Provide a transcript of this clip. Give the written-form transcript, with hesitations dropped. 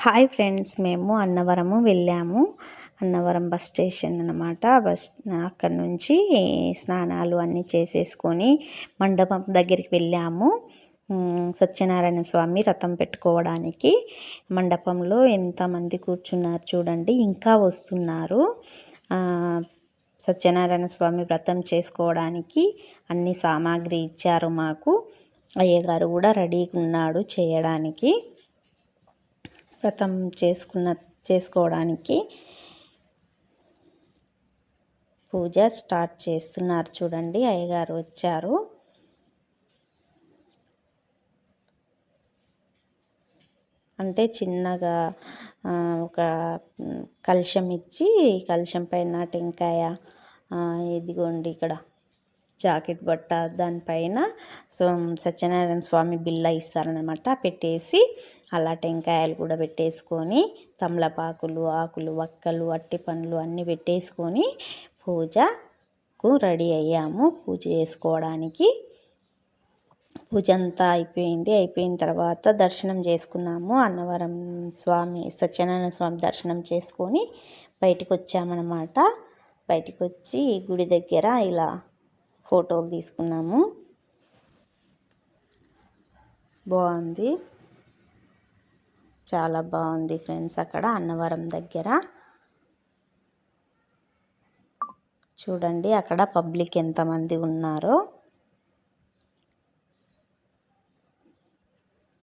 Hi friends, మేము అన్నవరము వెళ్ళాము. Annavaram bus station అన్నమాట. అక్కడ నుంచి స్నానాలు అన్నీ చేసేసుకొని మండపం దగ్గరికి వెళ్ళాము. సత్యనారాయణ స్వామి రథం పెట్టుకోవడానికి మండపంలో ఎంతమంది కూర్చున్నారు చూడండి, ఇంకా వస్తున్నారు. సత్యనారాయణ స్వామి వ్రతం చేసుకోవడానికి అన్ని సామాగ్రి ఇచ్చారు మాకు. అయ్యగారు కూడా రెడీగా ఉన్నాడు చేయడానికి. వ్రతం చేసుకోవడానికి పూజ స్టార్ట్ చేస్తున్నారు చూడండి. అయ్యగారు వచ్చారు. అంటే చిన్నగా ఒక కలశం ఇచ్చి, కలశం పైన టెంకాయ, ఇదిగోండి ఇక్కడ జాకెట్ బట్ట, దానిపైన సత్యనారాయణ స్వామి బిల్ల ఇస్తారనమాట. పెట్టేసి అలా టెంకాయలు కూడా పెట్టేసుకొని, తమలపాకులు, ఆకులు, వక్కలు, అట్టి పండ్లు అన్నీ పెట్టేసుకొని పూజకు రెడీ అయ్యాము. పూజ చేసుకోవడానికి పూజ అంతా అయిపోయింది. అయిపోయిన తర్వాత దర్శనం చేసుకున్నాము. అన్నవరం స్వామి సత్యనారాయణ స్వామి దర్శనం చేసుకొని బయటికి వచ్చామన్నమాట. బయటికి వచ్చి గుడి దగ్గర ఇలా ఫోటోలు తీసుకున్నాము. బాగుంది, చాలా బాగుంది ఫ్రెండ్స్. అక్కడ అన్నవరం దగ్గర చూడండి, అక్కడ పబ్లిక్ ఎంతమంది ఉన్నారో.